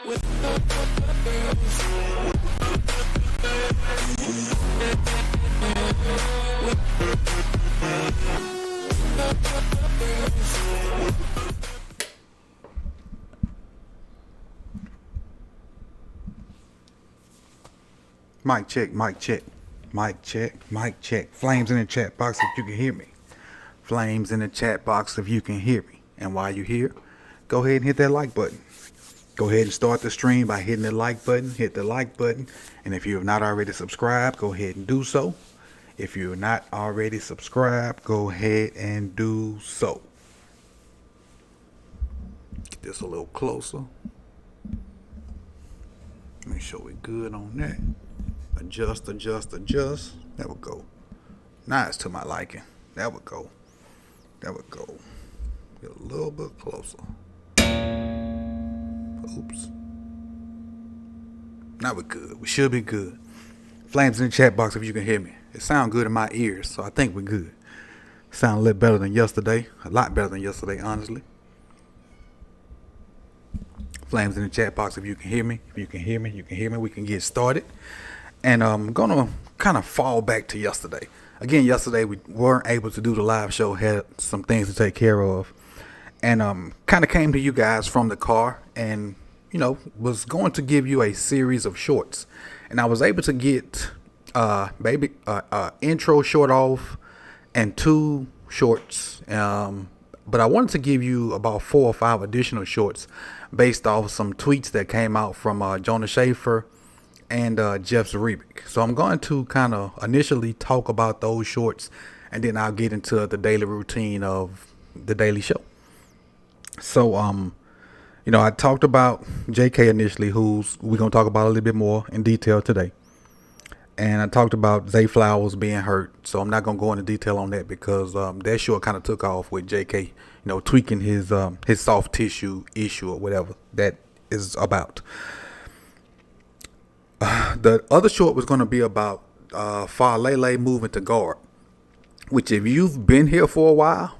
Mic check, mic check, mic check, mic check. Flames in the chat box if you can hear me. Flames in the chat box if you can hear me. And while you're here, go ahead and hit that like button. Go ahead and start the stream by hitting the like button. Hit the like button. And if you have not already subscribed, go ahead and do so. If you're not already subscribed, go ahead and do so. Get this a little closer. Make sure we're good on that. Adjust, adjust, adjust. There we go. Nice to my liking. There we go. There we go. Get a little bit closer. Oops. Now we're good. We should be good. Flames in the chat box if you can hear me. It sounds good in my ears, so I think we're good. Sound a little better than yesterday. A lot better than yesterday, honestly. Flames in the chat box if you can hear me. If you can hear me, you can hear me. We can get started. And I'm going to kind of fall back to yesterday. Again, yesterday we weren't able to do the live show. Had some things to take care of. And kind of came to you guys from the car and, was going to give you a series of shorts. And I was able to get intro short off and 2 shorts. But I wanted to give you about 4 or 5 additional shorts based off some tweets that came out from Jonah Schaefer and Jeff Zarebik. So I'm going to kind of initially talk about those shorts, and then I'll get into the daily routine of the daily show. So, I talked about JK initially, who's we're going to talk about a little bit more in detail today. And I talked about Zay Flowers being hurt. So I'm not going to go into detail on that because that short kind of took off with JK, tweaking his soft tissue issue or whatever that is about. The other short was going to be about Falele moving to guard, which if you've been here for a while,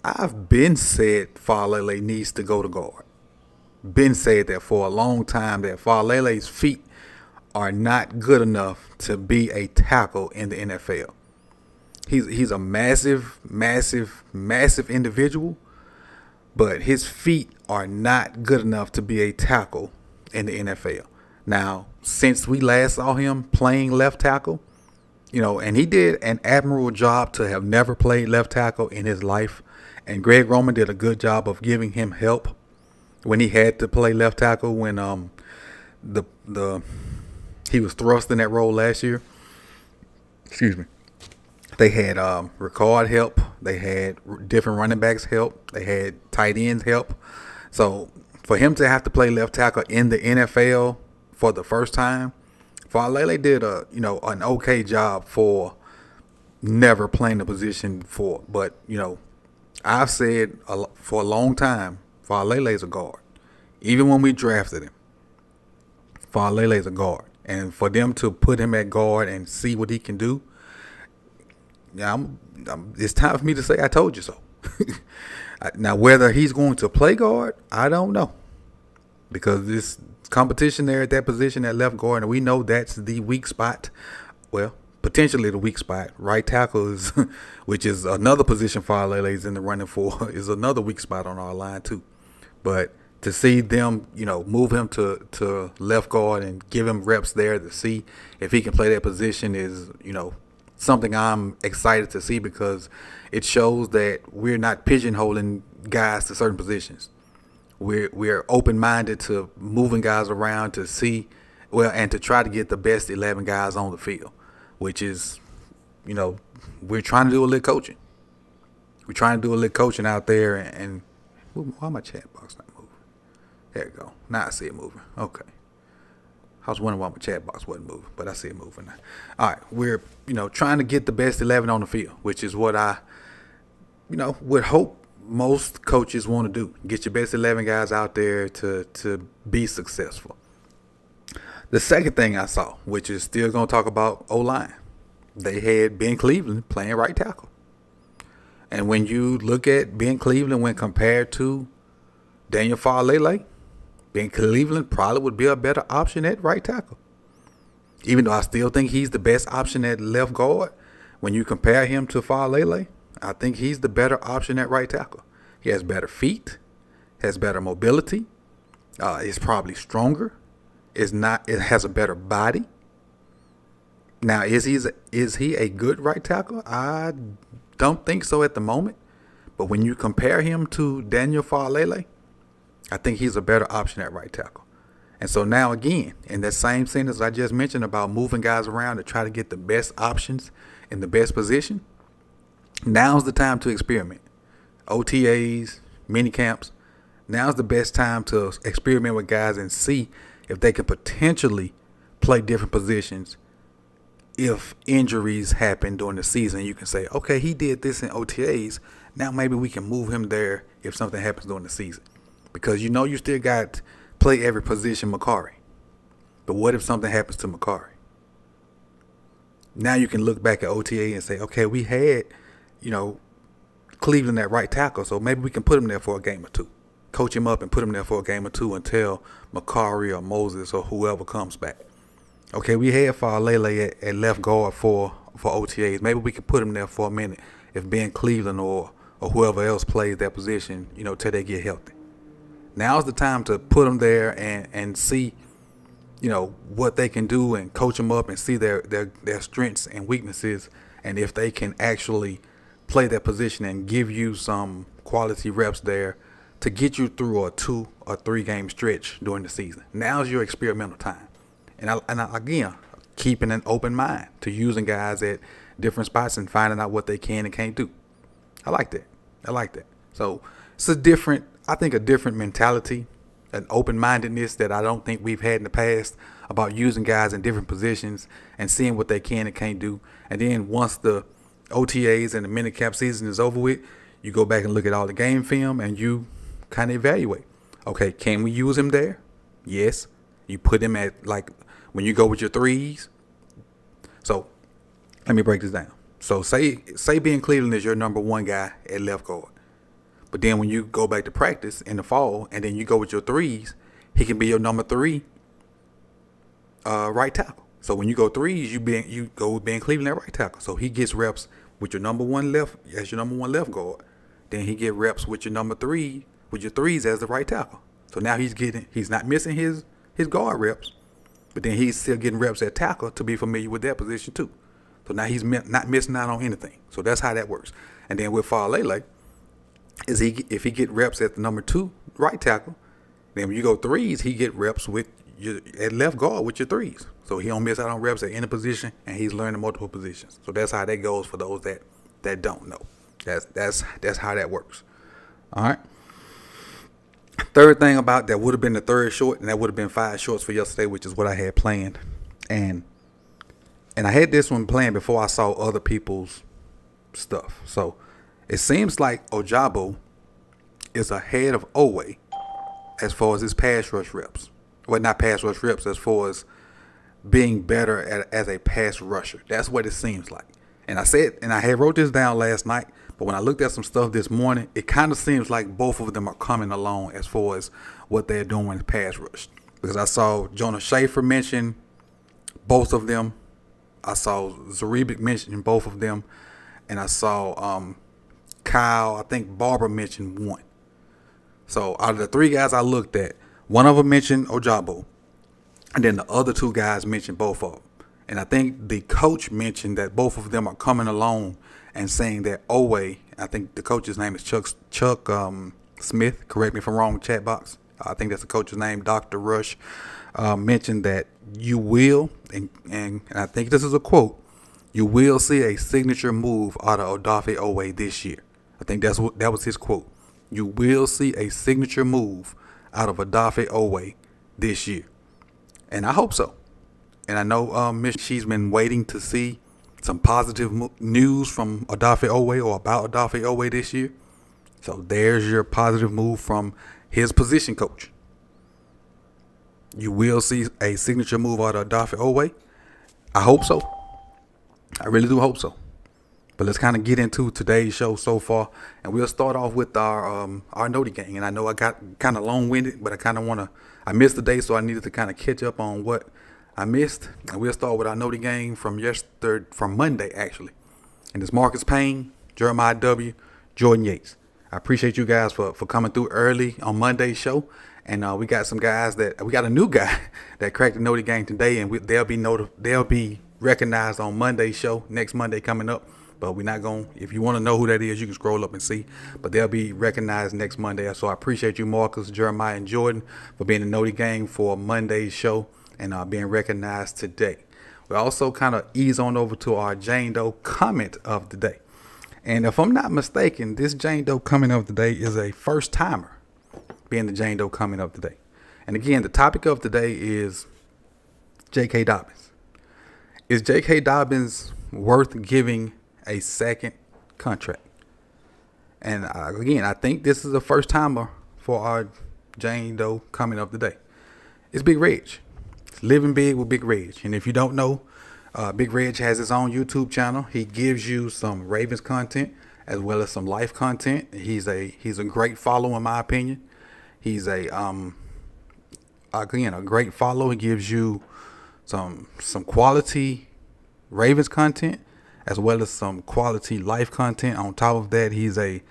I've been said Falele needs to go to guard. Been said that for a long time, that Falele's feet are not good enough to be a tackle in the NFL. He's a massive individual, but his feet are not good enough to be a tackle in the NFL. Now, since we last saw him playing left tackle, and he did an admirable job to have never played left tackle in his life. And Greg Roman did a good job of giving him help when he had to play left tackle when he was thrust in that role last year. Excuse me. They had Ricard help. They had different running backs help. They had tight ends help. So for him to have to play left tackle in the NFL for the first time, Falele did an okay job for never playing the position before. But I've said for a long time, Falele is a guard. Even when we drafted him, Falele is a guard. And for them to put him at guard and see what he can do, it's time for me to say I told you so. Now, whether he's going to play guard, I don't know. Because this competition there at that position at left guard, and we know that's the weak spot. Well, potentially the weak spot. Right tackle is, which is another position Falele is in the running for, is another weak spot on our line too. But to see them, move him to left guard and give him reps there to see if he can play that position is, something I'm excited to see because it shows that we're not pigeonholing guys to certain positions. We're open-minded to moving guys around to see, and to try to get the best 11 guys on the field, which is, we're trying to do a little coaching. We're trying to do a little coaching out there, and why my chat box not moving? There you go. Now I see it moving. Okay. I was wondering why my chat box wasn't moving, but I see it moving now. All right. We're, trying to get the best 11 on the field, which is what I, would hope most coaches want to do. Get your best 11 guys out there to be successful. The second thing I saw, which is still going to talk about O-line, they had Ben Cleveland playing right tackle. And when you look at Ben Cleveland when compared to Daniel Farley being Cleveland probably would be a better option at right tackle. Even though I still think he's the best option at left guard, when you compare him to Farley, I think he's the better option at right tackle. He has better feet, has better mobility, is probably stronger, it has a better body. Now, is he a good right tackle? I don't think so at the moment. But when you compare him to Daniel Farley, I think he's a better option at right tackle. And so now again, in that same sentence I just mentioned about moving guys around to try to get the best options in the best position, now's the time to experiment. OTAs, mini camps, now's the best time to experiment with guys and see if they can potentially play different positions. If injuries happen during the season, you can say, okay, he did this in OTAs. Now maybe we can move him there if something happens during the season. Because you still got play every position Makari. But what if something happens to Makari? Now you can look back at OTA and say, okay, we had, Cleveland at right tackle, so maybe we can put him there for a game or two. Coach him up and put him there for a game or two until Makari or Moses or whoever comes back. Okay, we had Farley at left guard for OTAs. Maybe we can put him there for a minute if Ben Cleveland or whoever else plays that position, till they get healthy. Now's the time to put them there and see, what they can do and coach them up and see their strengths and weaknesses, and if they can actually play that position and give you some quality reps there to get you through a 2 or 3 game stretch during the season. Now's your experimental time. And I again, keeping an open mind to using guys at different spots and finding out what they can and can't do. I like that. So it's a different mentality, an open-mindedness that I don't think we've had in the past about using guys in different positions and seeing what they can and can't do. And then once the OTAs and the minicamp season is over with, you go back and look at all the game film and you kind of evaluate. Okay, can we use him there? Yes. You put him at, when you go with your threes. So let me break this down. So say Ben Cleveland is your number one guy at left guard. But then when you go back to practice in the fall and then you go with your threes, he can be your number 3 right tackle. So when you go threes, you go with Ben Cleveland at right tackle. So he gets reps with your number one left guard. Then he get reps with your number 3 with your threes as the right tackle. So now he's not missing his guard reps, but then he's still getting reps at tackle to be familiar with that position too. So now he's not missing out on anything. So that's how that works. And then with Farley, if he get reps at the number 2 right tackle, then when you go threes, he get reps with at left guard with your threes. So he don't miss out on reps at any position, and he's learning multiple positions. So that's how that goes for those that don't know. That's how that works. All right. Third thing about that would have been the third short, and that would have been 5 shorts for yesterday, which is what I had planned. And I had this one planned before I saw other people's stuff. So it seems like Ojabo is ahead of Owe as far as his pass rush reps. Well, not pass rush reps, as far as being better as a pass rusher. That's what it seems like. And I had wrote this down last night, but when I looked at some stuff this morning, it kind of seems like both of them are coming along as far as what they're doing in pass rush. Because I saw Jonah Schaefer mention both of them. I saw Zarebic mention both of them. And I saw Kyle, I think Barber mentioned one. So out of the 3 guys I looked at, one of them mentioned Ojabo. And then the other 2 guys mentioned both of them. And I think the coach mentioned that both of them are coming along and saying that Owe, I think the coach's name is Chuck Smith, correct me if I'm wrong, chat box. I think that's the coach's name, Dr. Rush, mentioned that you will, and I think this is a quote, you will see a signature move out of Odafe Owe this year. I think that was his quote. You will see a signature move out of Odafe Owe this year. And I hope so. And I know she's been waiting to see some positive news from Odafe Owe or about Odafe Owe this year. So there's your positive move from his position coach. You will see a signature move out of Odafe Owe. I hope so. I really do hope so. But let's kind of get into today's show so far, and we'll start off with our Noti gang. And I know I got kind of long-winded, but I missed the day, so I needed to kind of catch up on what I missed. And we'll start with our Noti gang from Monday actually. And it's Marcus Payne, Jeremiah W., Jordan Yates. I appreciate you guys for coming through early on Monday's show. And we got some guys we got a new guy that cracked the Noti gang today, and they'll be recognized on Monday's show, next Monday coming up. But we're not going, if you want to know who that is, you can scroll up and see. But they'll be recognized next Monday. So I appreciate you, Marcus, Jeremiah, and Jordan, for being the Noti gang for Monday's show and being recognized today. We also kind of ease on over to our Jane Doe comment of the day. And if I'm not mistaken, this Jane Doe comment of the day is a first timer being the Jane Doe comment of the day. And again, the topic of the day is JK Dobbins. Is JK Dobbins worth giving a second contract? And again, I think this is a first timer for our Jane Doe comment of the day. It's Big Reg. It's Living Big with Big Reg. And if you don't know, Big Reg has his own YouTube channel. He gives you some Ravens content as well as some life content. He's a great follow in my opinion. He's a great follow. He gives you some quality Ravens content as well as some quality life content. On top of that, he's a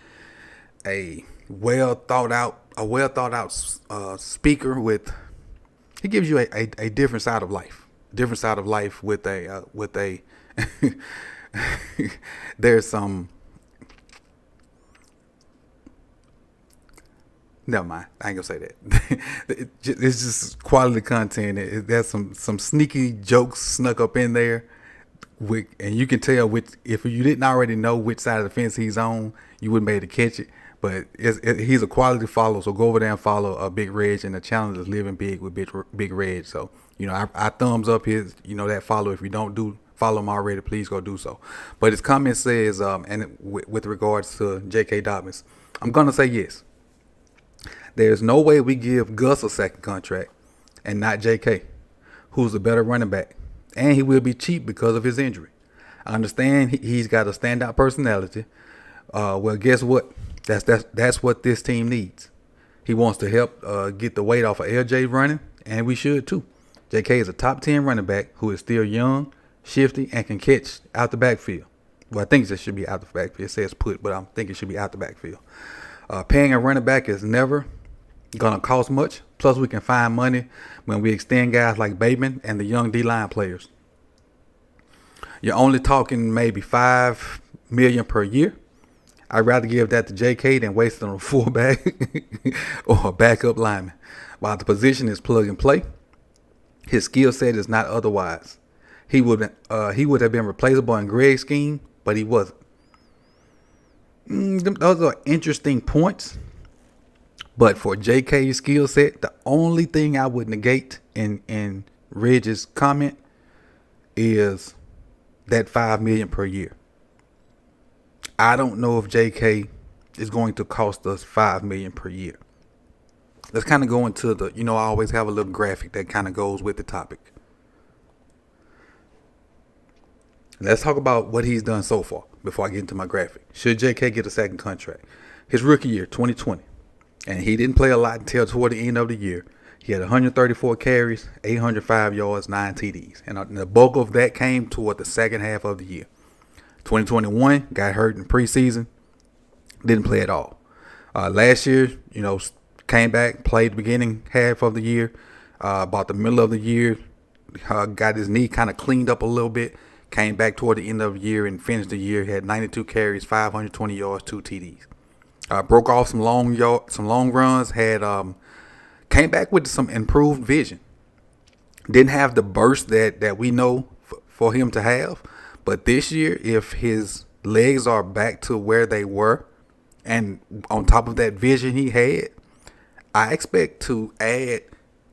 well thought out speaker with. He gives you a different side of life. Different side of life with a there's some. Never mind. I ain't gonna say that. It's just quality content. There's some sneaky jokes snuck up in there, and you can tell if you didn't already know which side of the fence he's on, you wouldn't be able to catch it. But he's a quality follow, so go over there and follow Big Reg, and the channel is Living Big with Big Reg. So I thumbs up his that follow. If you don't follow him already, please go do so. But his comment says, with regards to JK Dobbins, I'm gonna say yes. There's no way we give Gus a second contract and not JK, who's a better running back, and he will be cheap because of his injury. I understand he's got a standout personality. Well, guess what? That's what this team needs. He wants to help get the weight off of LJ running, and we should too. JK is a top 10 running back who is still young, shifty, and can catch out the backfield. Well, I think it should be out the backfield. It says put, but I'm thinking it should be out the backfield. Paying a running back is never going to cost much. Plus, we can find money when we extend guys like Bateman and the young D-line players. You're only talking maybe $5 million per year. I'd rather give that to JK than waste it on a fullback or a backup lineman. While the position is plug and play, his skill set is not otherwise. He would have been replaceable in Greg's scheme, but he wasn't. Those are interesting points. But for JK's skill set, the only thing I would negate in Reg's comment is that $5 million per year. I don't know if JK is going to cost us $5 million per year. Let's kind of go into I always have a little graphic that kind of goes with the topic. Let's talk about what he's done so far before I get into my graphic. Should JK get a second contract? His rookie year, 2020. And he didn't play a lot until toward the end of the year. He had 134 carries, 805 yards, 9 TDs. And the bulk of that came toward the second half of the year. 2021, got hurt in preseason. Didn't play at all. Last year, came back, played the beginning half of the year. About the middle of the year, got his knee kind of cleaned up a little bit. Came back toward the end of the year and finished the year. Had 92 carries, 520 yards, 2 TDs. Broke off some long runs. Came back with some improved vision. Didn't have the burst that we know for him to have. But this year, if his legs are back to where they were, and on top of that vision he had, I expect to add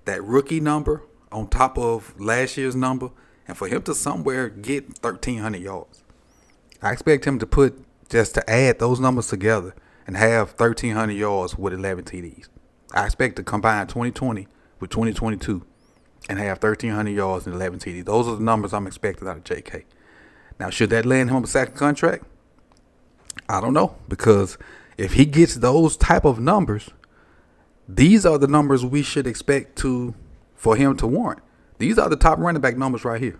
that rookie number on top of last year's number, and for him to somewhere get 1,300 yards. I expect him to add those numbers together and have 1,300 yards with 11 TDs. I expect to combine 2020 with 2022 and have 1,300 yards and 11 TDs. Those are the numbers I'm expecting out of JK. Now, should that land him a second contract? I don't know, because if he gets those type of numbers, these are the numbers we should expect for him to warrant. These are the top running back numbers right here.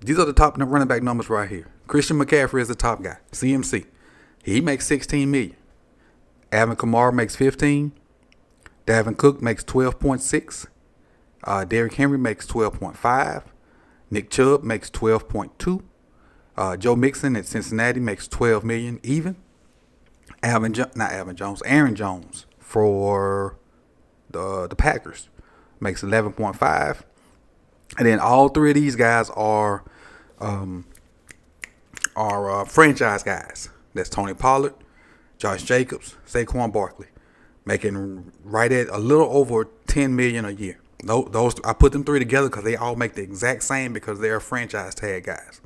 These are the top running back numbers right here. Christian McCaffrey is the top guy. CMC. He makes $16 million. Alvin Kamara makes 15. Dalvin Cook makes 12.6. Derrick Henry makes 12.5. Nick Chubb makes 12.2. Joe Mixon at Cincinnati makes $12 million even. Aaron Jones for the Packers makes 11.5. And then all three of these guys are franchise guys. That's Tony Pollard, Josh Jacobs, Saquon Barkley, making right at a little over $10 million a year. Those I put them three together because they all make the exact same because they're franchise tag guys.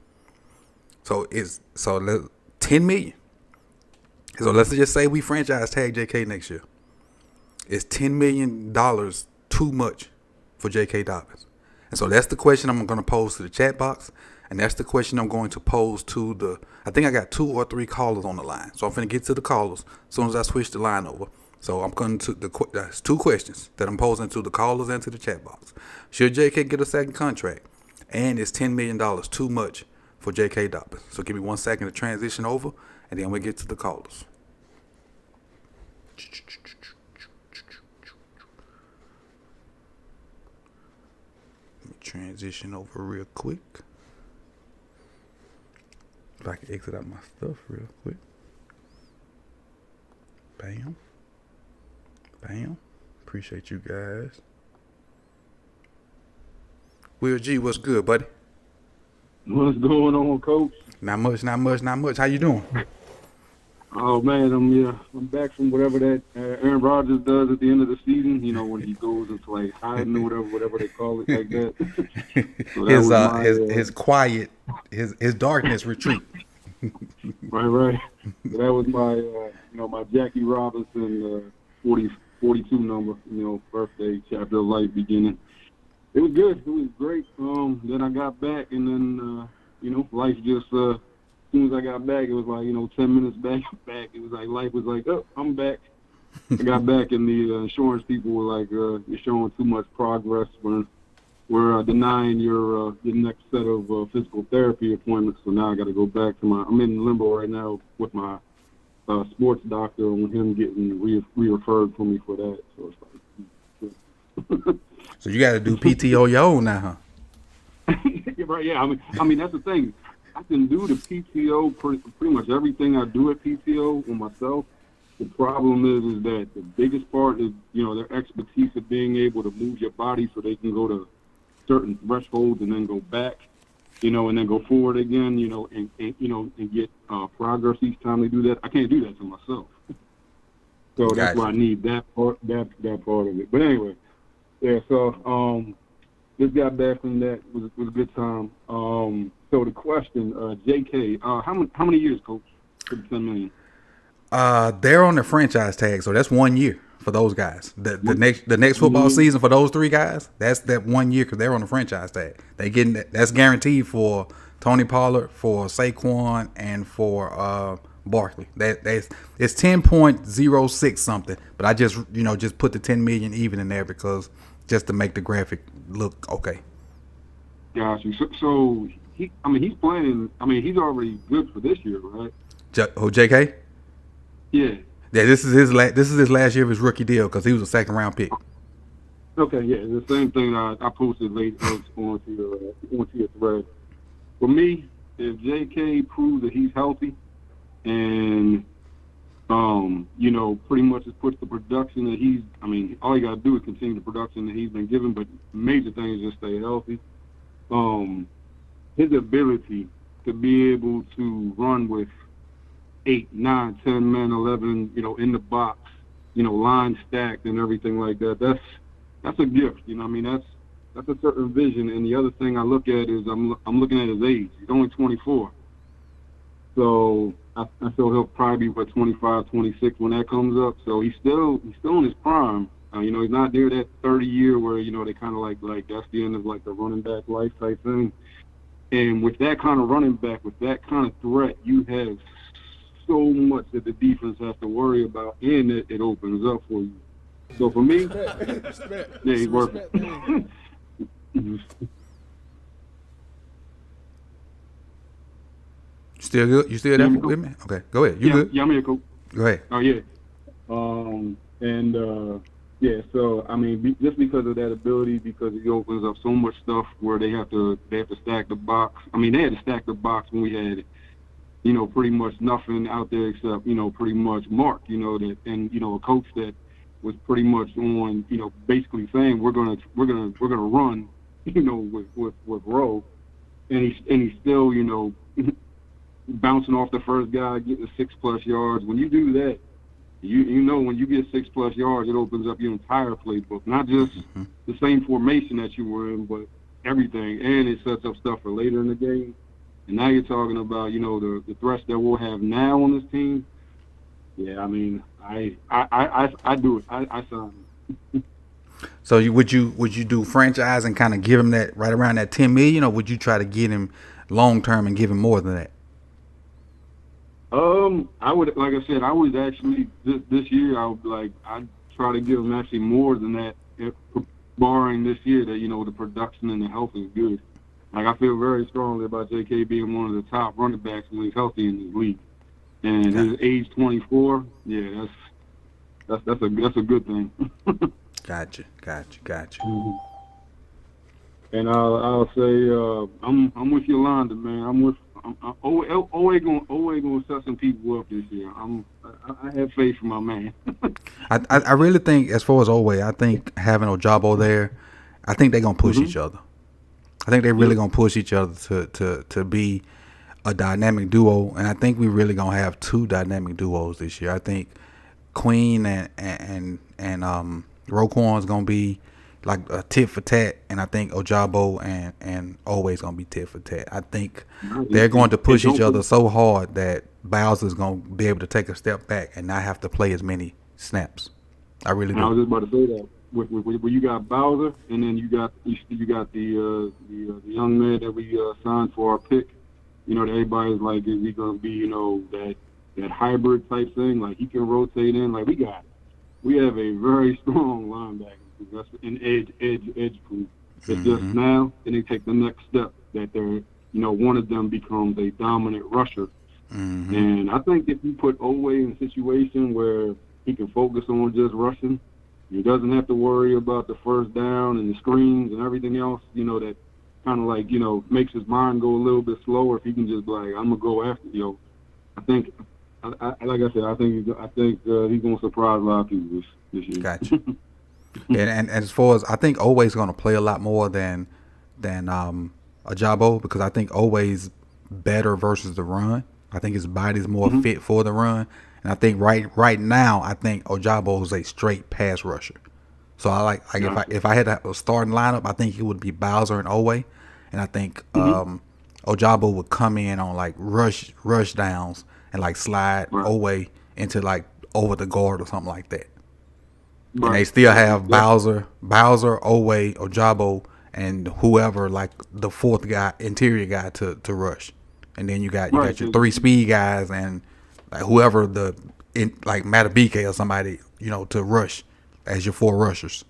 So it's $10 million. So let's just say we franchise tag JK next year. Is $10 million too much for JK Dobbins? And so that's the question I'm going to pose to the chat box. And that's the question I'm going to pose to I think I got 2 or 3 callers on the line. So I'm going to get to the callers as soon as I switch the line over. So I'm going to that's 2 questions that I'm posing to the callers and to the chat box. Should JK get a second contract? And is $10 million too much for JK Dobbins? So give me 1 second to transition over, and then we'll get to the callers. Let me transition over real quick. If I can exit out my stuff real quick. Bam. Bam. Appreciate you guys. Will G, what's good, buddy? What's going on, Coach? Not much. How you doing? Oh man, I'm back from whatever that Aaron Rodgers does at the end of the season. You know, when he goes into like hiding or whatever they call it, like that. So that his quiet, his darkness retreat. Right. So that was my my Jackie Robinson 42 number. Birthday chapter of life beginning. It was good. It was great. Then I got back, and then life just. As soon as I got back, it was like 10 minutes back. It was like life was like, oh, I'm back. I got back, and the insurance people were like, you're showing too much progress. We're denying your next set of physical therapy appointments. So now I got to go back to I'm in limbo right now with my sports doctor on him getting re-referred for me for that. So it's like. So you got to do PTO your own now, huh? Right. Yeah. I mean that's the thing. I can do the PTO pretty much everything I do at PTO on myself. The problem is that the biggest part is, their expertise of being able to move your body so they can go to certain thresholds and then go back, and then go forward again, and get progress each time they do that. I can't do that to myself. So that's why I need that part of it. But anyway, yeah, so just got back from that. It was a good time. So the question, JK, how many years, Coach, for the $10 million? They're on the franchise tag, so that's 1 year for those guys. The next football season for those 3 guys, that's that 1 year because they're on the franchise tag. That's guaranteed for Tony Pollard, for Saquon, and for Barkley. It's 10.06 something, but I just put the 10 million even in there because just to make the graphic look okay. Got you. So he's playing. He's already good for this year, right? JK? Yeah. Yeah, this is his last year of his rookie deal because he was a second round pick. Okay, yeah, the same thing I posted late onto your thread. For me, if JK proves that he's healthy and pretty much just puts the production that all you got to do is continue the production that he's been given, but major thing is just stay healthy. His ability to be able to run with 8, 9, 10 men, 11, in the box, line stacked and everything like that. That's a gift. That's a certain vision. And the other thing I look at is I'm looking at his age. He's only 24. So I feel he'll probably be 25, 26 when that comes up. So he's still in his prime. He's not there that 30 year where they kind of like that's the end of like the running back life type thing. And with that kind of running back, with that kind of threat, you have so much that the defense has to worry about, and it opens up for you. So for me, yeah, he's worth it. Still good? You still there with me? Okay, go ahead. You good? Yeah, I'm here, Coach. Go ahead. Oh yeah. Yeah. So I mean, just because of that ability, because it opens up so much stuff where they have to stack the box. I mean, they had to stack the box when we had, pretty much nothing out there except, pretty much Mark, that, and a coach that was pretty much on, basically saying we're gonna run, with Rowe, and he's still, bouncing off the first guy, getting 6+ yards. When you do that, when you get 6+ yards, it opens up your entire playbook, not just the same formation that you were in, but everything, and it sets up stuff for later in the game. And now you're talking about, the threats that we'll have now on this team. Yeah, I mean, I do it. I sign it. So would you do franchise and kind of give him that right around that $10 million, or would you try to get him long term and give him more than that? I would, like I said, I would actually this year I'd try to give him actually more than that, barring this year that the production and the health is good. Like, I feel very strongly about JK being one of the top running backs when he's healthy in this league. And his age 24, yeah, that's a good thing. Gotcha. Mm-hmm. And I'll say I'm with Yolanda, man. I'm always gonna set some people up this year. I have faith in my man. I really think, as far as Owe, I think having Ojabo there, I think they're gonna push each other. I think they're really gonna push each other to be a dynamic duo, and I think we're really gonna have two dynamic duos this year. I think Queen and Roquan's gonna be like a tit for tat, and I think Ojabo and Always gonna be tit for tat. I think they're going to push each other so hard that Bowser's gonna be able to take a step back and not have to play as many snaps. I really do. I was just about to say that. When you got Bowser, and then you got the young man that we signed for our pick. That everybody's like, is he gonna be that hybrid type thing? Like, he can rotate in. Like, we have a very strong linebacker. That's an edge group. It's just now, and they take the next step that they're, one of them becomes a dominant rusher. And I think if you put Owe in a situation where he can focus on just rushing, he doesn't have to worry about the first down and the screens and everything else, that kind of like, makes his mind go a little bit slower. If he can just be like, I'm gonna go after I think, like I said, I think he's gonna surprise a lot of people this year. Gotcha. and as far as, I think Owe's gonna play a lot more than Ojabo, because I think Owe's better versus the run. I think his body's more fit for the run. And I think right now, I think Ojabo is a straight pass rusher. So I like if I had a starting lineup, I think it would be Bowser and Owe, and I think Ojabo would come in on like rush downs and like slide Owe into like over the guard or something like that. Right. And they still have Bowser, Owe, Ojabo, and whoever, like the fourth guy, interior guy to rush. And then you got your three speed guys and like whoever like Matabike or somebody, to rush as your four rushers.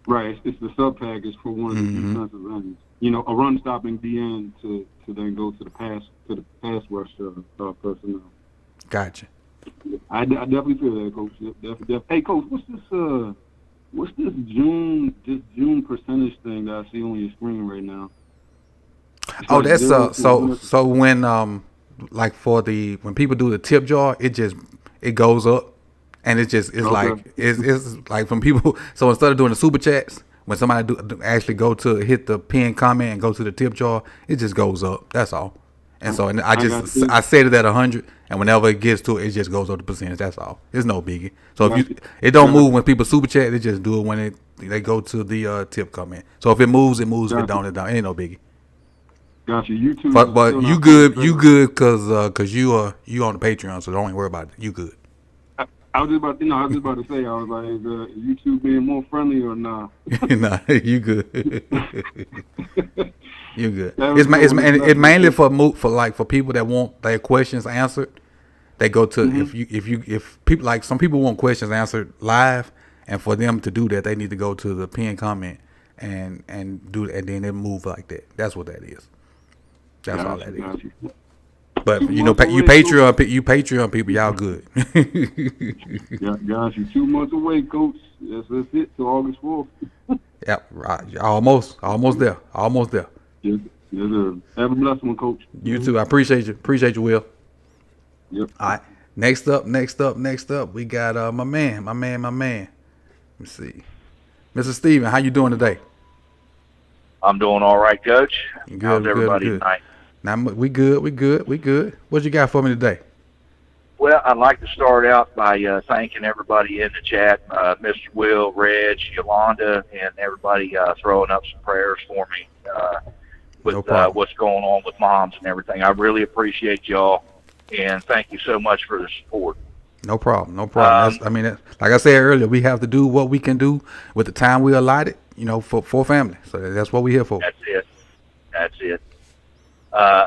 Right. It's the sub package for one of the defensive ends. A run stopping DN to then go to the pass rush personnel. Gotcha. I definitely feel that, Coach. Definitely. Hey, Coach, what's this June percentage thing that I see on your screen right now? That's so when like when people do the tip jar, it goes up, and it's like from people. So instead of doing the super chats, when somebody actually go to hit the pin comment and go to the tip jar, it just goes up. That's all. And so I set it at 100, and whenever it gets to it, it just goes up the percentage. That's all. It's no biggie. So if it don't move when people super chat, they just do it when they go to the tip comment. So if it moves, it moves. If it don't, it don't. It ain't no biggie. Gotcha. YouTube. But you good because you on the Patreon, so don't worry about it. You good. I was just about to say, I was like, YouTube being more friendly or not? Nah, you good. You good. It's mainly for people that want their questions answered. They go to if people like some people want questions answered live, and for them to do that, they need to go to the pin comment and do and then they move like that. That's what that is. That's all that is. But you Patreon people, y'all good. Gosh, you 2 months away, Coach. That's it till August 4th. Yep, right. Almost there. Yes, sir. Have a blessed one, Coach. You too. I appreciate you, Will. Yep. All right. Next up, we got my man. Let me see, Mr. Steven. How you doing today? I'm doing all right, Coach. Good, How's everybody tonight? Now we good. What you got for me today? Well, I'd like to start out by thanking everybody in the chat, Mr. Will, Reg, Yolanda, and everybody throwing up some prayers for me with what's going on with moms and everything. I really appreciate y'all, and thank you so much for the support. No problem. Like I said earlier, we have to do what we can do with the time we allotted, for family. So that's what we're here for. That's it.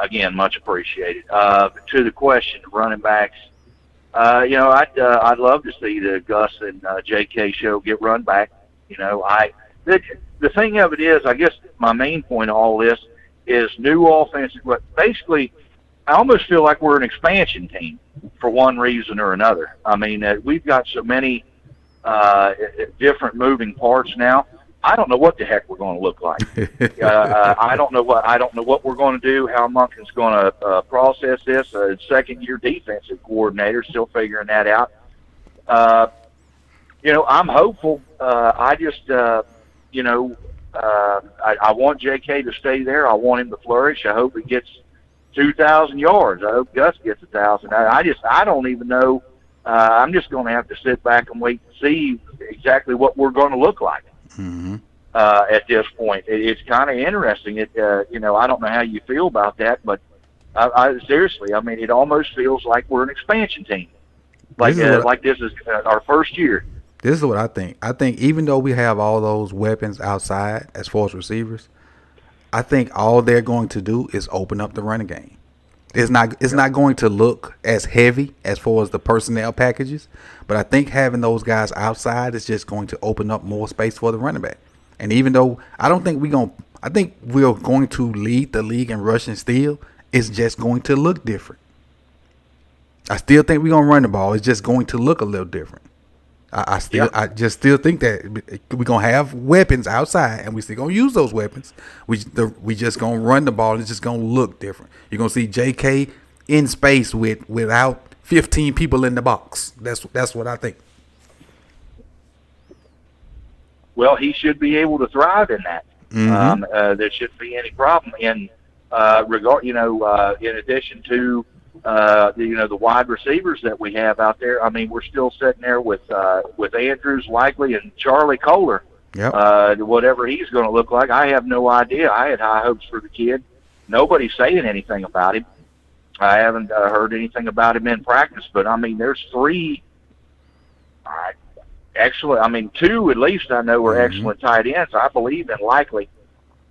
Again, much appreciated. To the question, running backs, I'd love to see the Gus and JK show get run back. The thing of it is, I guess my main point of all this is new offensive. But basically, I almost feel like we're an expansion team for one reason or another. I mean, we've got so many different moving parts now. I don't know what the heck we're going to look like. I don't know what we're going to do. How Monken's going to process this. Second-year defensive coordinator, still figuring that out. I'm hopeful. I want JK to stay there. I want him to flourish. I hope he gets 2,000 yards. I hope Gus gets 1,000. I don't even know. I'm just going to have to sit back and wait to see exactly what we're going to look like. Mm-hmm. At this point, it's kind of interesting. I don't know how you feel about that, but seriously, I mean, it almost feels like we're an expansion team, like this is our first year. This is what I think. I think even though we have all those weapons outside as far as receivers, I think all they're going to do is open up the running game. It's not going to look as heavy as far as the personnel packages, but I think having those guys outside is just going to open up more space for the running back. And even though I think we're going to lead the league in rushing steal, it's just going to look different. I still think we're gonna run the ball. It's just going to look a little different. I just still think that we're gonna have weapons outside, and we still gonna use those weapons. We just gonna run the ball. And it's just gonna look different. You're gonna see JK in space without 15 people in the box. That's what I think. Well, he should be able to thrive in that. Mm-hmm. There shouldn't be any problem. In addition to the wide receivers that we have out there, I mean, we're still sitting there with Andrews, Likely, and Charlie Kohler. Yep. Whatever he's going to look like, I have no idea. I had high hopes for the kid. Nobody's saying anything about him. I haven't heard anything about him in practice, but I mean, there's three. Excellent. I mean, two at least I know are excellent tight ends. I believe in Likely.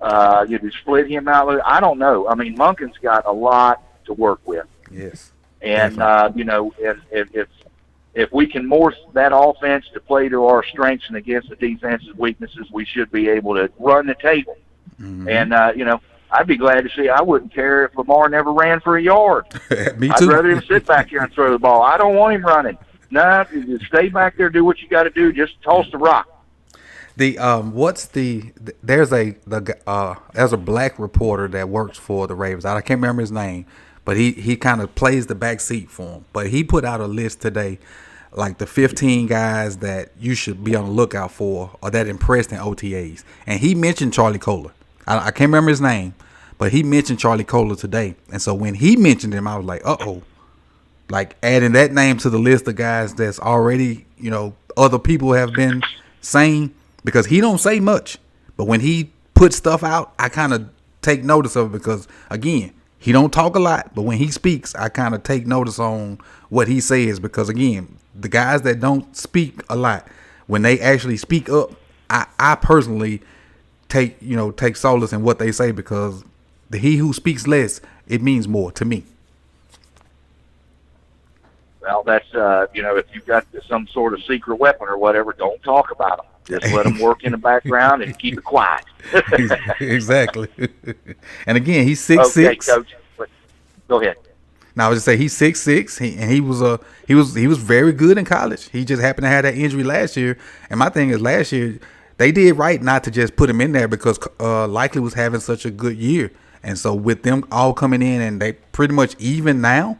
You split him out. I don't know. I mean, Monken's got a lot to work with. Yes. And if we can morph that offense to play to our strengths and against the defense's weaknesses, we should be able to run the table. Mm-hmm. And I'd be glad to see. I wouldn't care if Lamar never ran for a yard. Me too. I'd rather him sit back here and throw the ball. I don't want him running. No, stay back there, do what you got to do. Just toss the rock. There's a black reporter that works for the Ravens. I can't remember his name, but he kind of plays the back seat for him. But he put out a list today, like the 15 guys that you should be on the lookout for or that impressed in OTAs. And he mentioned Charlie Kohler. I can't remember his name, but he mentioned Charlie Kohler today. And so when he mentioned him, I was like, uh-oh. Like adding that name to the list of guys that's already, other people have been saying, because he don't say much. But when he puts stuff out, I kind of take notice of it because, again, he don't talk a lot. But when he speaks, I kind of take notice on what he says because, again, the guys that don't speak a lot, when they actually speak up, I personally take solace in what they say because he who speaks less, it means more to me. Well, that's if you've got some sort of secret weapon or whatever, don't talk about them. Just let them work in the background and keep it quiet. Exactly. And again, he's 6'6". Okay, Coach. Go ahead. Now I was just say he's 6'6". He was very good in college. He just happened to have that injury last year. And my thing is, last year they did right not to just put him in there because Likely was having such a good year. And so with them all coming in and they pretty much even now,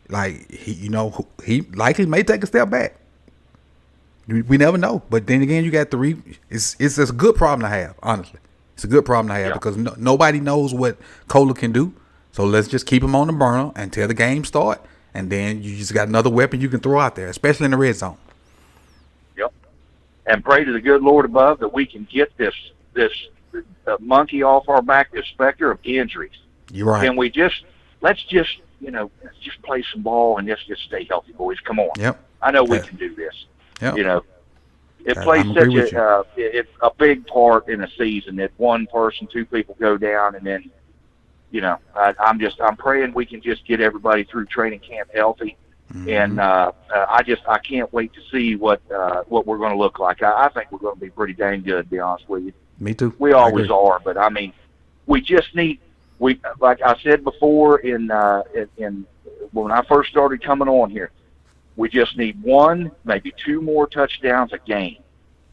like he Likely may take a step back. We never know. But then again, you got it's a good problem to have. Honestly, it's a good problem to have because nobody knows what Kohler can do. So let's just keep him on the burner until the game start, and then you just got another weapon you can throw out there, especially in the red zone. Yep. And pray to the good Lord above that we can get this monkey off our back, this specter of injuries. You're right. Can we let's just play some ball and let's just stay healthy, boys. Come on. Yep. I know we can do this. Yep. It plays it's a big part in a season that one person, two people go down, and then. I'm praying we can just get everybody through training camp healthy, and I can't wait to see what we're going to look like. I think we're going to be pretty dang good, to be honest with you. Me too. We always are, but I mean, we just need like I said before in when I first started coming on here, we just need one, maybe two more touchdowns a game.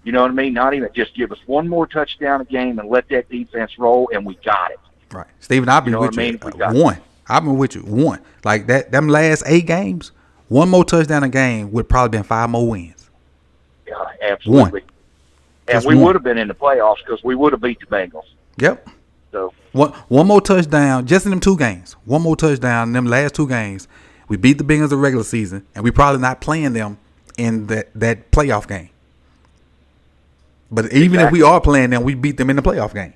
You know what I mean? Not even just give us one more touchdown a game and let that defense roll, and we got it. Right, Steven, I've been with you. One. I've been with you. One. Like that. Them last 8 games, one more touchdown a game would probably been 5 more wins. Yeah, absolutely. One. And Just we one. would have been in the playoffs because we would have beat the Bengals. Yep. So one more touchdown just in them 2 games. One more touchdown in them last 2 games. We beat the Bengals in the regular season, and we probably not playing them in that playoff game. But even if we are playing them, we beat them in the playoff game.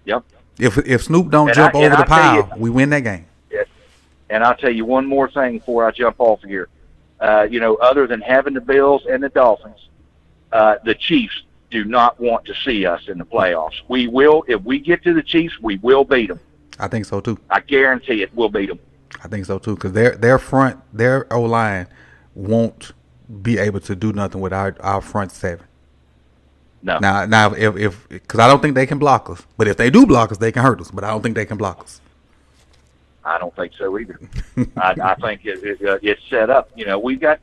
Yep. If Snoop don't jump over the pile, we win that game. Yes. And I'll tell you one more thing before I jump off of here. Other than having the Bills and the Dolphins, the Chiefs do not want to see us in the playoffs. We will, if we get to the Chiefs, we will beat them. I think so too. I guarantee it. We'll beat them. I think so too, because their O-line won't be able to do nothing with our front 7. No. Now, if because I don't think they can block us, but if they do block us, they can hurt us. But I don't think they can block us. I don't think so either. I think it's set up. We got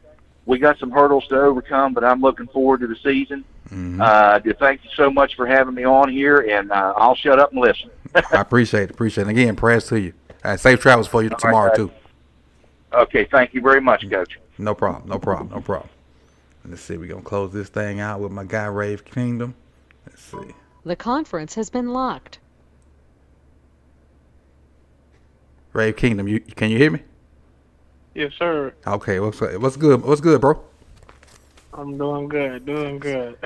some hurdles to overcome, but I'm looking forward to the season. Mm-hmm. Thank you so much for having me on here, and I'll shut up and listen. I appreciate it. And again, prayers to you. Safe travels for you tomorrow too. Okay, thank you very much, Coach. No problem. Let's see. We're going to close this thing out with my guy, Rave Kingdom. Let's see. The conference has been locked. Rave Kingdom, can you hear me? Yes, sir. Okay, what's good? What's good, bro? I'm doing good.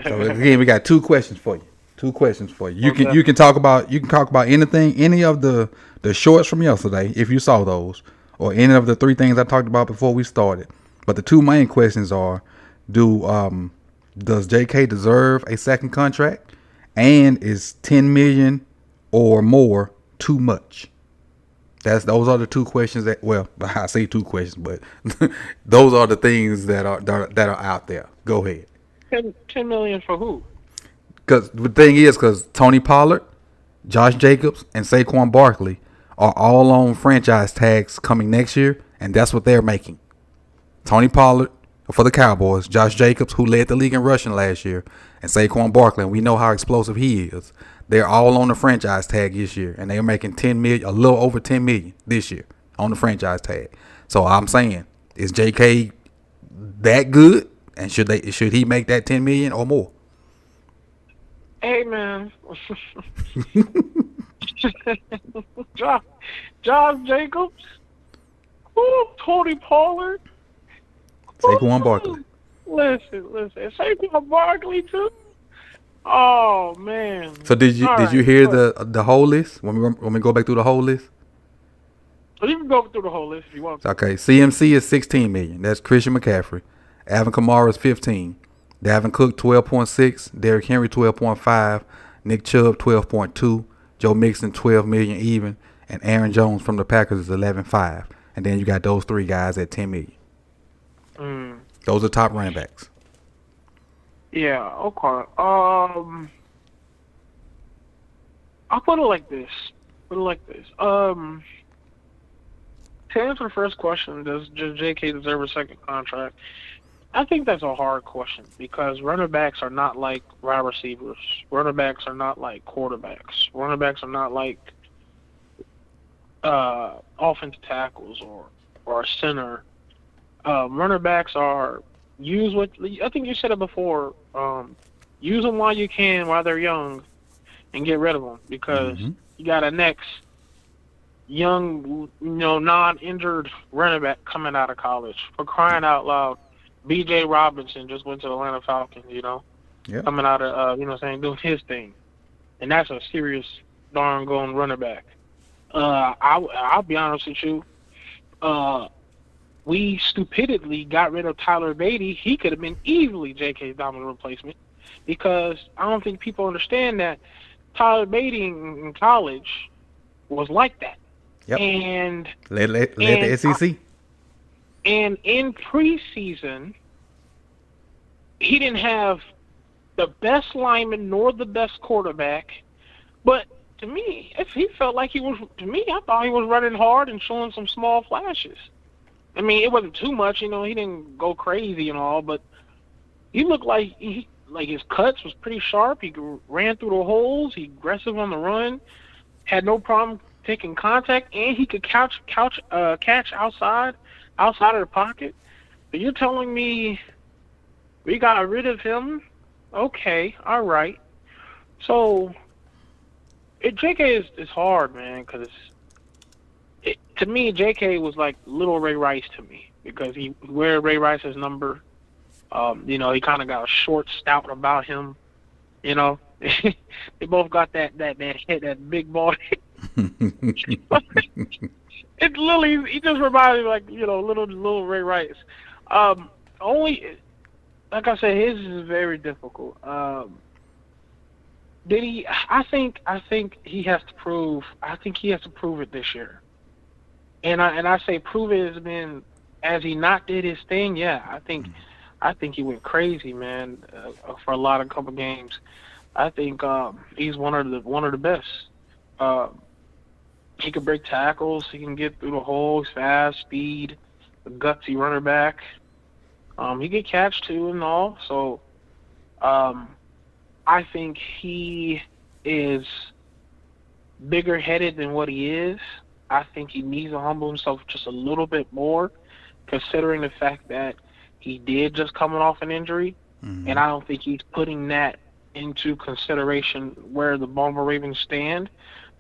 So again, we got 2 questions for you. You can talk about anything, any of the shorts from yesterday, if you saw those, or any of the 3 things I talked about before we started. But the 2 main questions are: does JK deserve a second contract, and is $10 million or more too much? Those are the 2 questions I say 2 questions, but those are the things that are out there. Go ahead. $10 million for who? Because the thing is, Tony Pollard, Josh Jacobs, and Saquon Barkley are all on franchise tags coming next year, and that's what they're making. Tony Pollard for the Cowboys, Josh Jacobs, who led the league in rushing last year, and Saquon Barkley, and we know how explosive he is. They're all on the franchise tag this year, and they're making $10 million, a little over $10 million this year on the franchise tag. So I'm saying, is JK that good, and should he make that $10 million or more? Hey man, Josh Jacobs, Tony Pollard, Saquon Barkley. Listen, Saquon Barkley too. Oh man. So did you hear the whole list when we go back through the whole list? So you can go through the whole list if you want to. Okay, CMC is $16 million. That's Christian McCaffrey. Alvin Kamara is $15. Dalvin Cook 12.6. Derrick Henry 12.5. Nick Chubb 12.2. Joe Mixon $12 million even, and Aaron Jones from the Packers is 11.5. And then you got those 3 guys at $10 million. Those are top running backs. Yeah, okay. I'll put it like this. To answer the first question, does JK deserve a second contract? I think that's a hard question because running backs are not like wide receivers. Running backs are not like quarterbacks. Running backs are not like offensive tackles or a center. Running backs are I think you said it before, use them while you can, while they're young, and get rid of them because you got a next young, non-injured running back coming out of college. For crying out loud, B.J. Robinson just went to the Atlanta Falcons, coming out of, doing his thing. And that's a serious, darn going running back. I'll be honest with you. We stupidly got rid of Tyler Beatty. He could have been easily J.K. Dobbins' replacement because I don't think people understand that Tyler Beatty in college was like that. Yep. And led the SEC. And in preseason, he didn't have the best lineman nor the best quarterback. But to me, if he felt like I thought he was running hard and showing some small flashes. I mean, it wasn't too much, he didn't go crazy and all, but he looked like his cuts was pretty sharp. He ran through the holes. He aggressive on the run, had no problem taking contact, and he could catch outside of the pocket. But you're telling me we got rid of him? Okay, all right. So JK is hard, man, because to me, JK was like little Ray Rice to me because he wear Ray Rice's number. He kind of got a short stout about him. They both got that head, that big ball. It's literally, he just reminds me like, little Ray Rice. Only, like I said, his is very difficult. I think he has to prove it this year. And I say prove it has been, as he not did his thing, yeah, I think he went crazy, man, for a couple games. I think he's one of the best. He can break tackles. He can get through the holes, fast, speed, a gutsy runner back. He can catch too and all. So I think he is bigger headed than what he is. I think he needs to humble himself just a little bit more, considering the fact that he did just coming off an injury, and I don't think he's putting that into consideration where the Baltimore Ravens stand.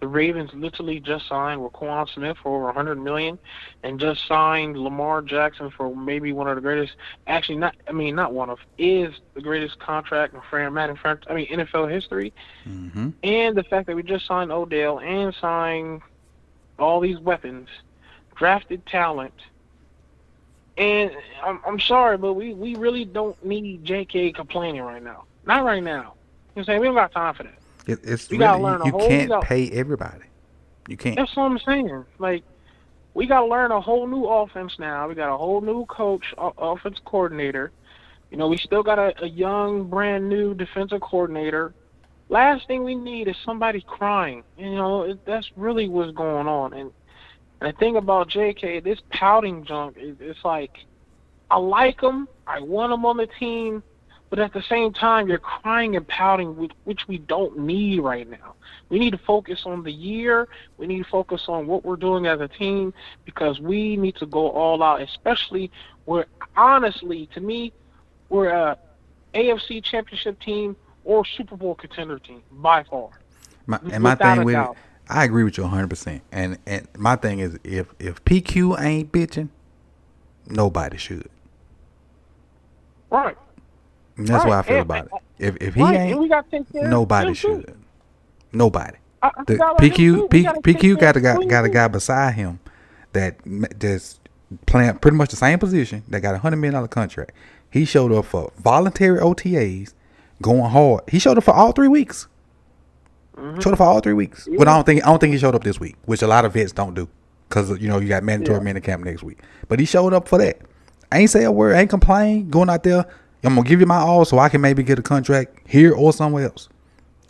The Ravens literally just signed Raquan Smith for over $100 million, and just signed Lamar Jackson for maybe one of the greatest. Actually, is the greatest contract in NFL history. And the fact that we just signed Odell and signed all these weapons, drafted talent. And I'm sorry, but we really don't need JK complaining right now. Not right now. You know what I'm saying? We don't got time for that. You can't pay everybody. You can't. That's what I'm saying. Like, we got to learn a whole new offense now. We got a whole new coach, offense coordinator. We still got a young, brand new defensive coordinator. Last thing we need is somebody crying. That's really what's going on. And the thing about JK, this pouting junk, it's like, I like him. I want him on the team. But at the same time, you're crying and pouting, which we don't need right now. We need to focus on the year. We need to focus on what we're doing as a team because we need to go all out, especially where, honestly, to me, we're a AFC championship team or Super Bowl contender team by far. My thing with it, I agree with you 100%. And my thing is, if PQ ain't bitching, nobody should. Right. And that's what I feel about it. If he ain't, nobody should. Nobody. PQ got a guy beside him that's playing pretty much the same position that got $100 million contract. He showed up for voluntary OTAs, going hard. He showed up for all 3 weeks. Showed up for all 3 weeks. Yeah. But I don't think he showed up this week, which a lot of vets don't do, because you got mandatory minicamp next week. But he showed up for that. Ain't say a word. Ain't complain. Going out there, I'm gonna give you my all so I can maybe get a contract here or somewhere else.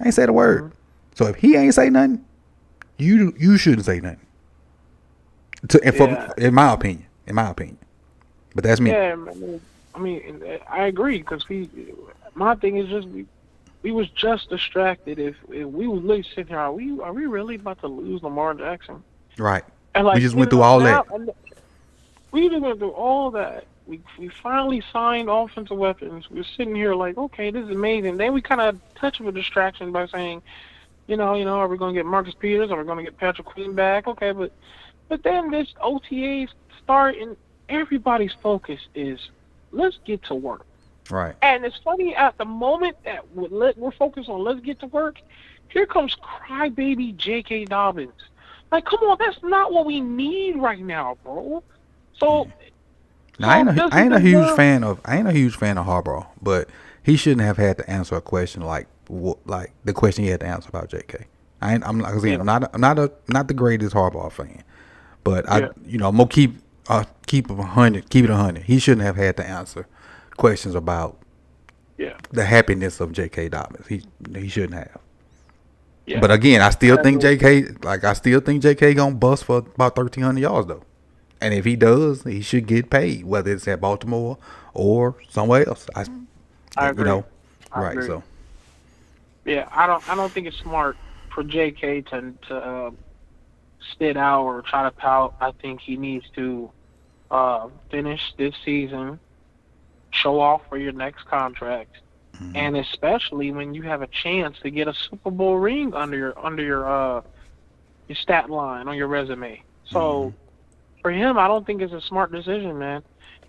Ain't said a word. So if he ain't say nothing, you shouldn't say nothing. In my opinion. But that's me. Yeah, I mean, I agree because my thing is just we was just distracted. If we was literally sitting here, are we really about to lose Lamar Jackson? Right. And like, we just went through all that. We just went through all that. We finally signed offensive weapons. We're sitting here like, okay, this is amazing. Then we kind of touch of a distraction by saying, are we going to get Marcus Peters? Are we going to get Patrick Queen back? Okay, but then this OTAs start and everybody's focus is let's get to work. Right. And it's funny, at the moment that we're focused on let's get to work, here comes crybaby JK Dobbins. Like, come on, that's not what we need right now, bro. So, now, I ain't a huge fan of Harbaugh, but he shouldn't have had to answer a question like the question he had to answer about JK. I'm not the greatest Harbaugh fan, but I'm gonna keep it 100. He shouldn't have had to answer questions about the happiness of JK Dobbins. He shouldn't have. Yeah. But again, I still think JK gonna bust for about 1,300 yards though. And if he does, he should get paid, whether it's at Baltimore or somewhere else. I agree. I agree. So. Yeah, I don't think it's smart for JK to sit out or try to pout. I think he needs to finish this season, show off for your next contract, and especially when you have a chance to get a Super Bowl ring under your stat line on your resume. So. For him, I don't think it's a smart decision, man.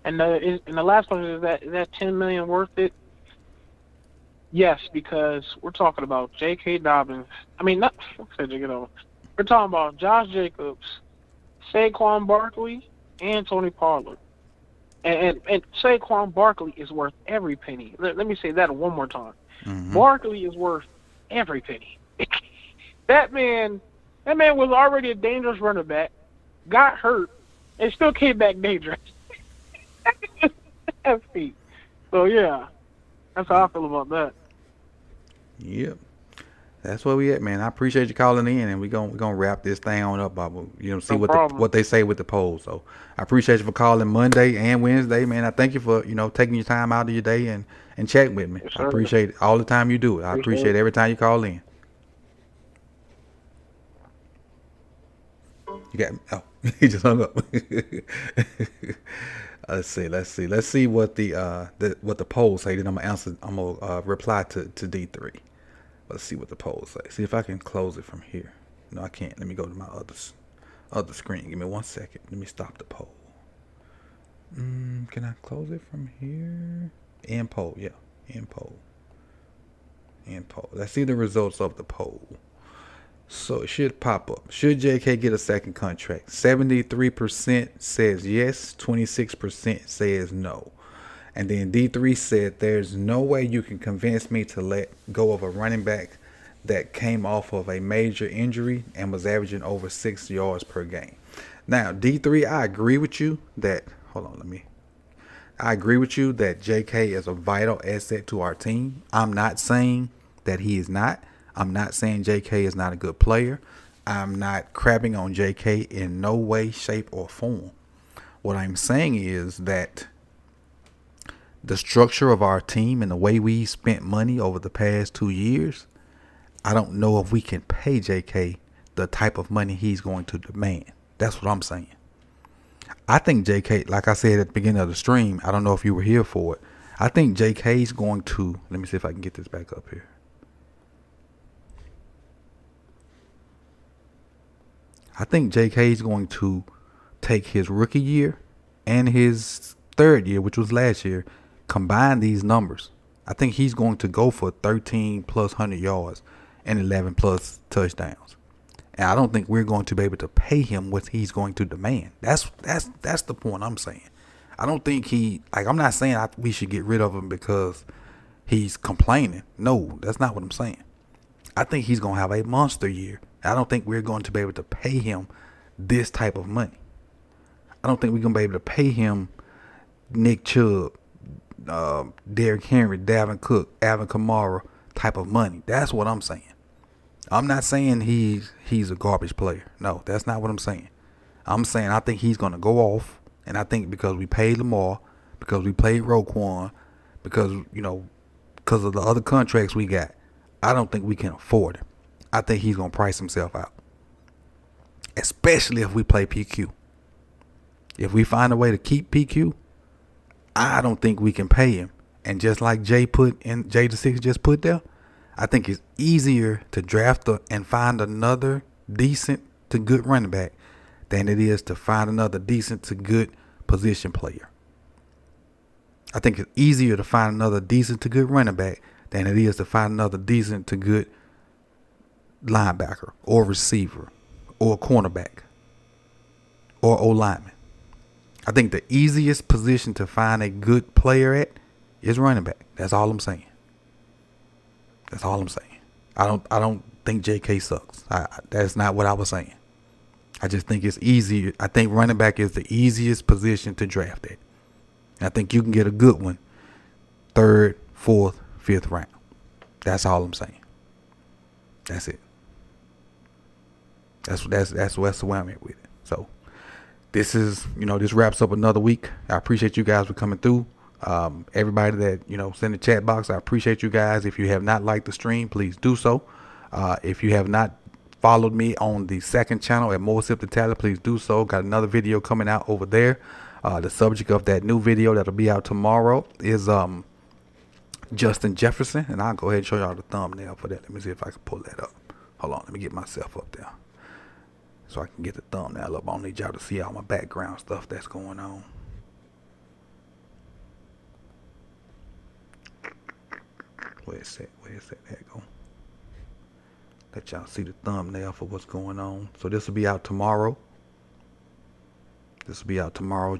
And the last one is that $10 million worth it? Yes, because we're talking about JK Dobbins. I mean, not JK Dobbins. We're talking about Josh Jacobs, Saquon Barkley, and Tony Pollard. And Saquon Barkley is worth every penny. Let me say that one more time. Barkley is worth every penny. That man was already a dangerous running back, got hurt, and still came back dangerous. So, yeah, that's how I feel about that. Yep. That's where we at, man. I appreciate you calling in, and we're gonna wrap this thing on up. See what they say with the poll. So I appreciate you for calling Monday and Wednesday, man. I thank you for taking your time out of your day and chatting with me. Yes, I appreciate it all the time you do it. I appreciate every time you call in. You got me. Oh, he just hung up. Let's see what the polls say. Then I'm gonna reply to D3. Let's see what the polls say. See if I can close it from here. No, I can't. Let me go to my other screen. Give me 1 second. Let me stop the poll. Can I close it from here? End poll. Yeah, end poll. Let's see the results of the poll. So it should pop up. Should JK get a second contract? 73% says yes, 26% says no. And then D3 said, there's no way you can convince me to let go of a running back that came off of a major injury and was averaging over 6 yards per game. Now, D3, I agree with you that, I agree with you that JK is a vital asset to our team. I'm not saying that he is not. I'm not saying JK is not a good player. I'm not crapping on JK in no way, shape, or form. What I'm saying is that the structure of our team and the way we spent money over the past 2 years, I don't know if we can pay JK the type of money he's going to demand. That's what I'm saying. I think JK, like I said at the beginning of the stream, I don't know if you were here for it. I think JK's going to, let me see if I can get this back up here. I think JK's going to take his rookie year and his third year, which was last year, combine these numbers. I think he's going to go for 13 plus 100 yards and 11 plus touchdowns. And I don't think we're going to be able to pay him what he's going to demand. That's the point I'm saying. I don't think I'm not saying we should get rid of him because he's complaining. No, that's not what I'm saying. I think he's going to have a monster year. I don't think we're going to be able to pay him this type of money. I don't think we're going to be able to pay him Nick Chubb, Derrick Henry, Dalvin Cook, Alvin Kamara type of money. That's what I'm saying. I'm not saying he's a garbage player. No, that's not what I'm saying. I'm saying I think he's going to go off, and I think because we paid Lamar, because we paid Roquan, because of the other contracts we got, I don't think we can afford him. I think he's going to price himself out, especially if we play PQ. If we find a way to keep PQ, I don't think we can pay him. And just like Jay the Six just put there, I think it's easier to draft and find another decent to good running back than it is to find another decent to good position player. I think it's easier to find another decent to good running back than it is to find another decent to good linebacker or receiver or cornerback or O-lineman. I think the easiest position to find a good player at is running back. That's all I'm saying. That's all I'm saying. I don't think JK sucks. That's not what I was saying. I just think it's easier. I think running back is the easiest position to draft at. I think you can get a good one 3rd, 4th, 5th round. That's all I'm saying. That's it. That's where I'm at with it. So this wraps up another week. I appreciate you guys for coming through. Everybody that send the chat box, I appreciate you guys. If you have not liked the stream, please do so. If you have not followed me on the second channel at More Sip the Talent, please do so. Got another video coming out over there. The subject of that new video that'll be out tomorrow is Justin Jefferson, and I'll go ahead and show y'all the thumbnail for that. Let me see if I can pull that up. Hold on, let me get myself up there so I can get the thumbnail up. I don't need y'all to see all my background stuff that's going on. Where's that? There you go. Let y'all see the thumbnail for what's going on. So this will be out tomorrow.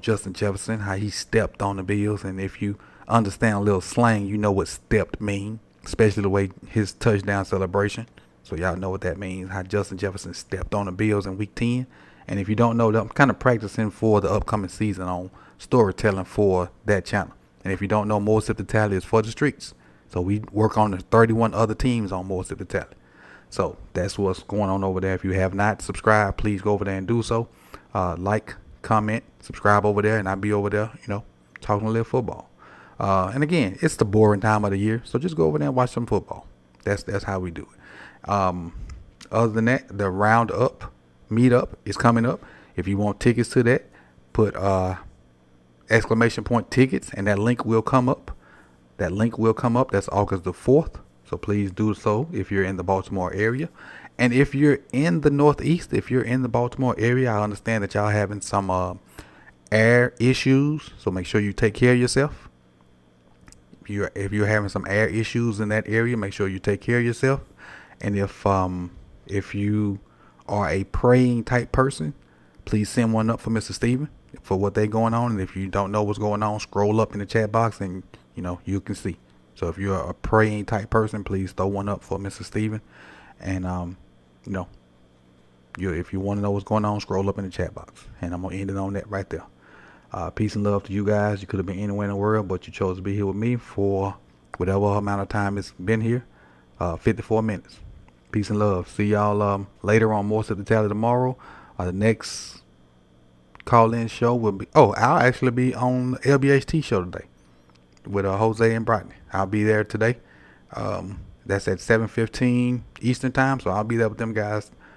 Justin Jefferson, how he stepped on the Bills. And if you understand a little slang, you know what stepped mean, especially the way his touchdown celebration. So y'all know what that means, how Justin Jefferson stepped on the Bills in week 10. And if you don't know, I'm kind of practicing for the upcoming season on storytelling for that channel. And if you don't know, More Sip the Tally is for the streets. So we work on the 31 other teams on More Sip the Tally. So that's what's going on over there. If you have not subscribed, please go over there and do so. Like, comment, subscribe over there, and I'll be over there, talking a little football. And again, it's the boring time of the year, so just go over there and watch some football. That's how we do it. Other than that, the Roundup meetup is coming up. If you want tickets to that, put exclamation point tickets, and that link will come up. That's August the 4th. So please do so if you're in the Baltimore area. And if you're in the Northeast, if you're in the Baltimore area, I understand that y'all having some air issues. So make sure you take care of yourself. If you're having some air issues in that area, make sure you take care of yourself. And if you are a praying type person, please send one up for Mr. Steven for what they going on. And if you don't know what's going on, scroll up in the chat box and you can see. So if you're a praying type person, please throw one up for Mr. Steven. And if you want to know what's going on, scroll up in the chat box. And I'm gonna end it on that right there. Peace and love to you guys. You could have been anywhere in the world, but you chose to be here with me for whatever amount of time it's been here. 54 minutes. Peace and love. See y'all later on More Sip the Tally tomorrow. The next call-in show will be, I'll actually be on the LBHT show today with Jose and Brodney. I'll be there today. That's at 7:15 Eastern time, so I'll be there with them guys